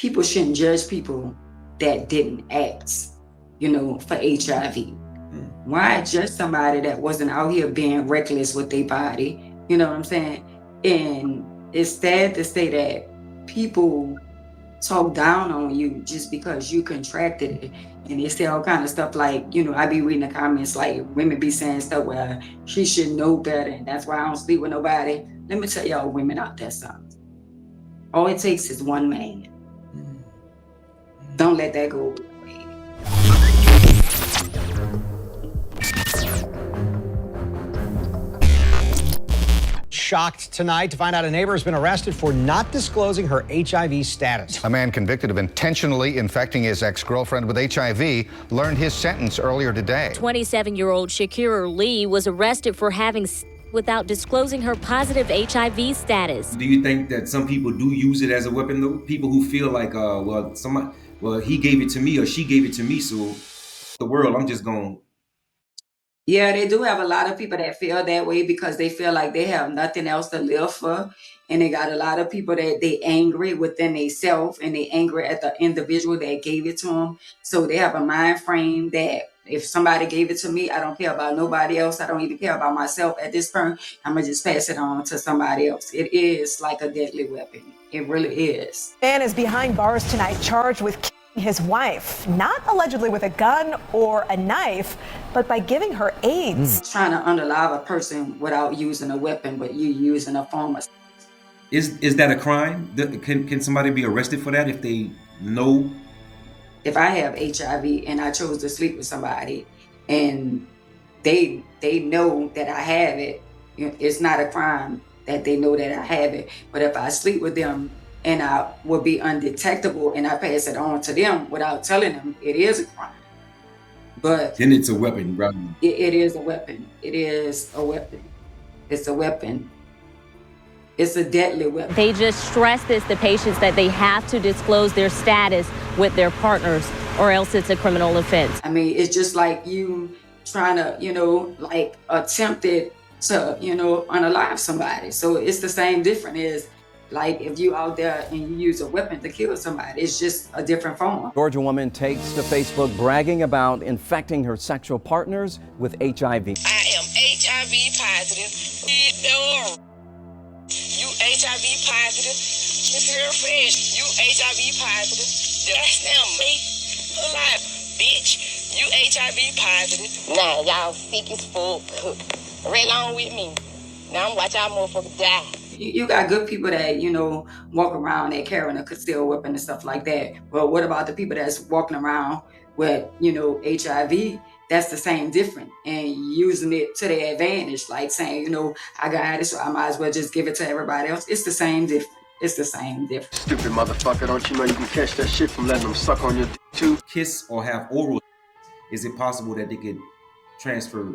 people shouldn't judge people that didn't act, for HIV. Why judge somebody that wasn't out here being reckless with their body? You know what I'm saying? And it's sad to say that people talk down on you just because you contracted it. And they say all kind of stuff like, I be reading the comments like women be saying stuff where she should know better and that's why I don't sleep with nobody. Let me tell y'all women out there something. All it takes is one man. Don't let that go away. Shocked tonight to find out a neighbor has been arrested for not disclosing her HIV status. A man convicted of intentionally infecting his ex-girlfriend with HIV learned his sentence earlier today. 27-year-old Shakira Lee was arrested for having without disclosing her positive HIV status. Do you think that some people do use it as a weapon though? People who feel like, he gave it to me or she gave it to me, so the world, I'm just going. Yeah, they do have a lot of people that feel that way because they feel like they have nothing else to live for. And they got a lot of people that they angry within themselves and they angry at the individual that gave it to them. So they have a mind frame that if somebody gave it to me, I don't care about nobody else. I don't even care about myself at this point. I'm going to just pass it on to somebody else. It is like a deadly weapon. It really is. Man is behind bars tonight charged with killing his wife, not allegedly with a gun or a knife, but by giving her AIDS. Trying to unalive a person without using a weapon, but you using a form of. Is that a crime? Can somebody be arrested for that if they know? If I have HIV and I chose to sleep with somebody and they know that I have it, it's not a crime that they know that I have it. But if I sleep with them and I will be undetectable and I pass it on to them without telling them, it is a crime. But then it's a weapon, right? It is a weapon. It is a weapon. It's a weapon. It's a deadly weapon. They just stress this to patients that they have to disclose their status with their partners or else it's a criminal offense. I mean, it's just like you trying to, attempted to, unalive somebody. So it's the same difference as like if you out there and you use a weapon to kill somebody, it's just a different form. Georgia woman takes to Facebook bragging about infecting her sexual partners with HIV. I am HIV positive. You HIV positive. It's her friend. You HIV positive. That's them, me. Alive, bitch. You HIV positive. Nah, y'all sick as fuck. Right along with me. Now I'm watch y'all motherfuckers die. You got good people that, walk around and carrying a concealed weapon and stuff like that. But what about the people that's walking around with, HIV? That's the same difference. And using it to their advantage, like saying, I got it, so I might as well just give it to everybody else. It's the same difference. It's the same difference. Stupid motherfucker, don't you know you can catch that shit from letting them suck on your too? Kiss or have oral, is it possible that they could transfer?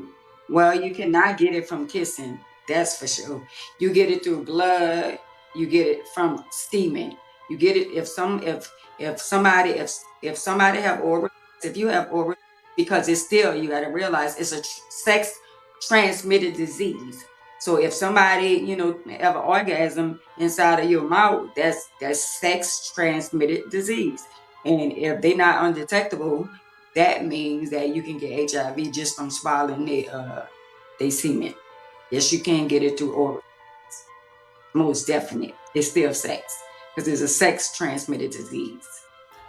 Well, you cannot get it from kissing. That's for sure. You get it through blood. You get it from steaming. You get it if somebody have oral, if you have oral, because it's still, you got to realize it's a sex transmitted disease. So if somebody, have an orgasm inside of your mouth, that's sex transmitted disease. And if they're not undetectable, that means that you can get HIV just from swallowing they semen. Yes, you can get it through oral. Most definite. It's still sex because it's a sex transmitted disease.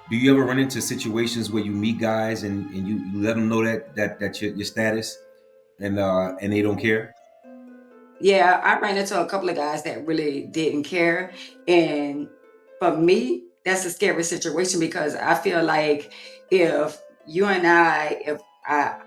Do you ever run into situations where you meet guys and you let them know that your status and they don't care? Yeah, I ran into a couple of guys that really didn't care. And for me, that's a scary situation because I feel like if you and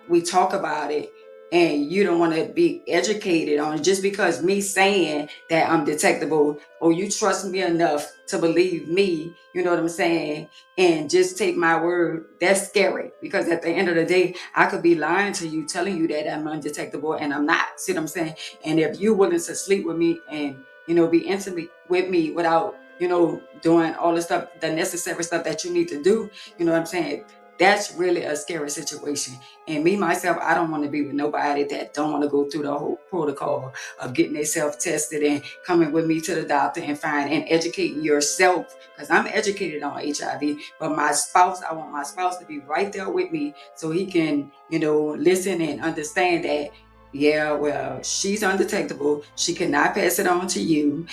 we talk about it, and you don't want to be educated on it, just because me saying that I'm detectable, or you trust me enough to believe me, you know what I'm saying, and just take my word, that's scary. Because at the end of the day, I could be lying to you, telling you that I'm undetectable, and I'm not. See what I'm saying? And if you're willing to sleep with me and, be intimate with me without, doing all the stuff, the necessary stuff that you need to do, you know what I'm saying? that's really a scary situation. And me, myself, I don't want to be with nobody that don't want to go through the whole protocol of getting themselves tested and coming with me to the doctor and educating yourself. Because I'm educated on HIV, but my spouse, I want my spouse to be right there with me so he can, listen and understand that, yeah, well, she's undetectable. She cannot pass it on to you.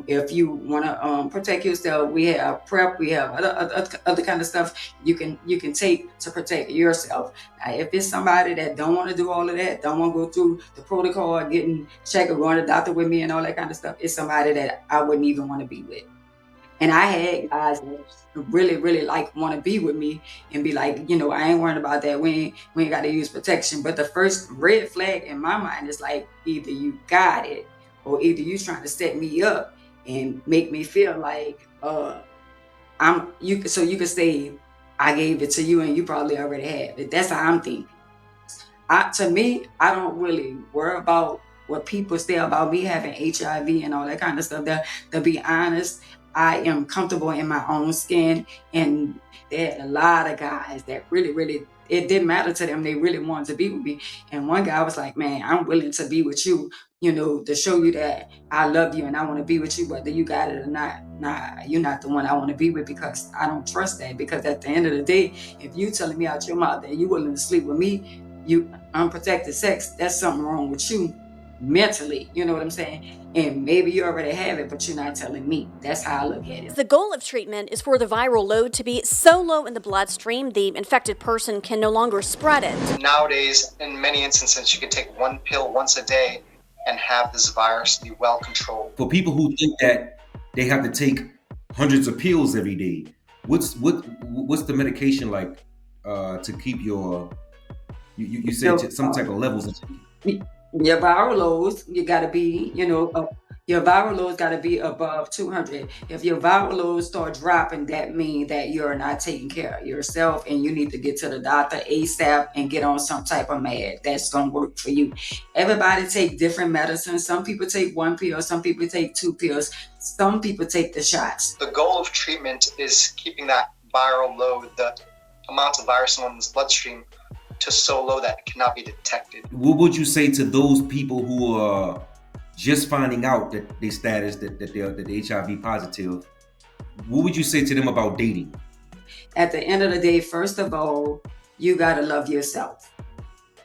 If you want to protect yourself, we have PrEP, we have other kind of stuff you can take to protect yourself. Now, if it's somebody that don't want to do all of that, don't want to go through the protocol of getting checked or going to the doctor with me and all that kind of stuff, it's somebody that I wouldn't even want to be with. And I had guys that really, really want to be with me and be like, I ain't worrying about that. We ain't got to use protection. But the first red flag in my mind is like, either you got it or either you trying to set me up and make me feel like you can say I gave it to you and you probably already have it. That's how I'm thinking. To me, I don't really worry about what people say about me having HIV and all that kind of stuff. To be honest, I am comfortable in my own skin, and there are a lot of guys that really, really, it didn't matter to them. They really wanted to be with me. And one guy was like, man, I'm willing to be with you, to show you that I love you and I want to be with you, whether you got it or not. Nah, you're not the one I want to be with, because I don't trust that. Because at the end of the day, if you telling me out your mouth that you willing to sleep with me, you unprotected sex, that's something wrong with you mentally, you know what I'm saying? And maybe you already have it, but you're not telling me. That's how I look at it. The goal of treatment is for the viral load to be so low in the bloodstream, the infected person can no longer spread it. Nowadays, in many instances, you can take one pill once a day and have this virus be well controlled. For people who think that they have to take hundreds of pills every day, what's the medication like to keep your you said some type of levels? Your viral loads, you got to be, your viral loads got to be above 200. If your viral loads start dropping, that means that you're not taking care of yourself and you need to get to the doctor ASAP and get on some type of med that's going to work for you. Everybody take different medicines. Some people take one pill, some people take 2 pills, some people take the shots. The goal of treatment is keeping that viral load, the amount of virus in one's bloodstream, to so low that it cannot be detected. What would you say to those people who are just finding out that their status, that they're HIV positive? What would you say to them about dating? At the end of the day, first of all, you gotta love yourself.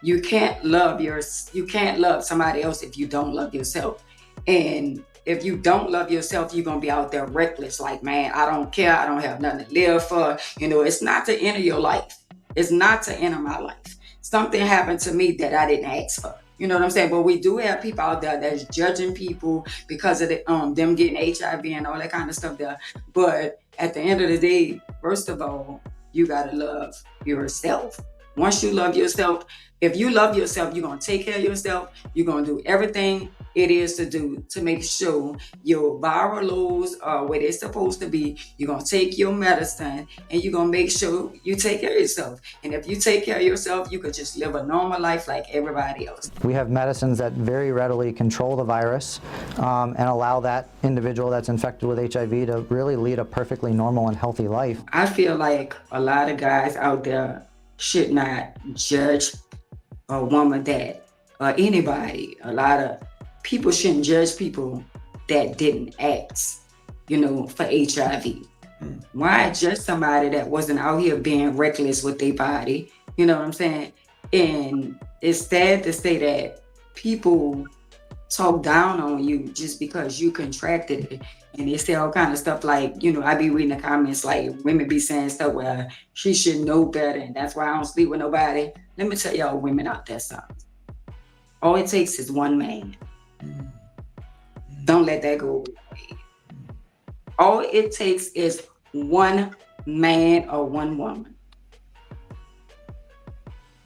You can't love somebody else if you don't love yourself. And if you don't love yourself, you're gonna be out there reckless, like, man, I don't care, I don't have nothing to live for. It's not to end your life. It's not to enter my life. Something happened to me that I didn't ask for. You know what I'm saying? But we do have people out there that's judging people because of them getting HIV and all that kind of stuff there. But at the end of the day, first of all, you gotta love yourself. Once you love yourself, if you love yourself, you're gonna take care of yourself. You're gonna do everything it is to do to make sure your viral loads are where they're supposed to be. You're gonna take your medicine and you're gonna make sure you take care of yourself. And if you take care of yourself, you could just live a normal life like everybody else. We have medicines that very readily control the virus and allow that individual that's infected with HIV to really lead a perfectly normal and healthy life. I feel like a lot of guys out there should not judge a woman that, or anybody. A lot of people shouldn't judge people that didn't ask, for HIV. Why judge somebody that wasn't out here being reckless with their body? You know what I'm saying? And it's sad to say that people talk down on you just because you contracted it. And they say all kind of stuff like, I be reading the comments like women be saying stuff where she should know better and that's why I don't sleep with nobody. Let me tell y'all women out there something. All it takes is one man. Don't let that go away. All it takes is one man or one woman.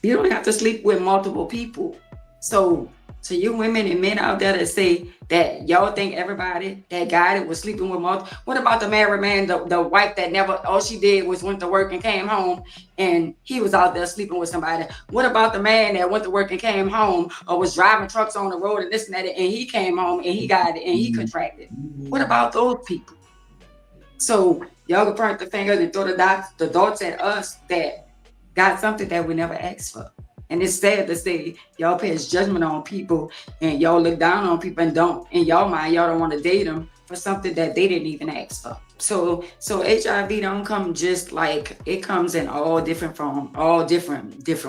You don't have to sleep with multiple people. So to you women and men out there that say that y'all think everybody, that guy that was sleeping with multiple, what about the married man, the wife that never, all she did was went to work and came home and he was out there sleeping with somebody? What about the man that went to work and came home or was driving trucks on the road and this and that, and he came home and he got it and he contracted? What about those people? So y'all can point the finger and throw the dots at us that got something that we never asked for. And it's sad to say y'all pass judgment on people and y'all look down on people and don't, in y'all mind, y'all don't want to date them for something that they didn't even ask for. So HIV don't come just like, it comes in all different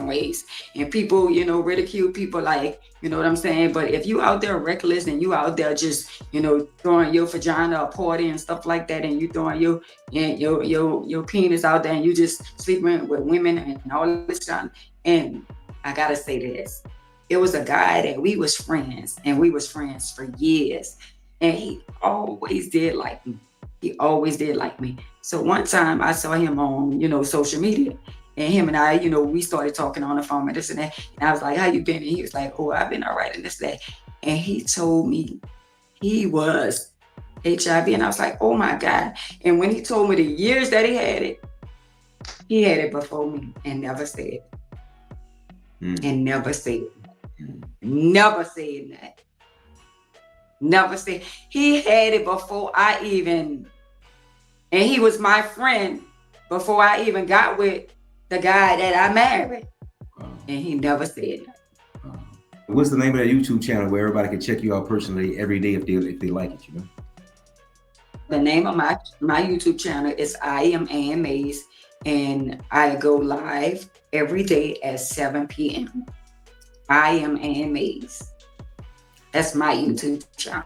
ways. And people, you know, ridicule people like, you know what I'm saying? But if you out there reckless and you out there just, you know, throwing your vagina a party and stuff like that, and you throwing your penis out there and you just sleeping with women and all this stuff. And I gotta say this, it was a guy that we was friends for years. And he always did like me. So one time I saw him on, you know, social media, and him and I, you know, we started talking on the phone and this and that. And I was like, how you been? And he was like, oh, I've been all right and this, that. And he told me he was HIV. And I was like, oh my God. And when he told me the years that he had it before me and never said. And never said. Never said that. Never said. He had it before I even, and he was my friend before I even got with the guy that I married. And he never said that. What's the name of that YouTube channel where everybody can check you out personally every day if they like it, you know? The name of my YouTube channel is I Am AMAs, and I go live every day at 7 p.m. I Am AMAs. That's my YouTube channel.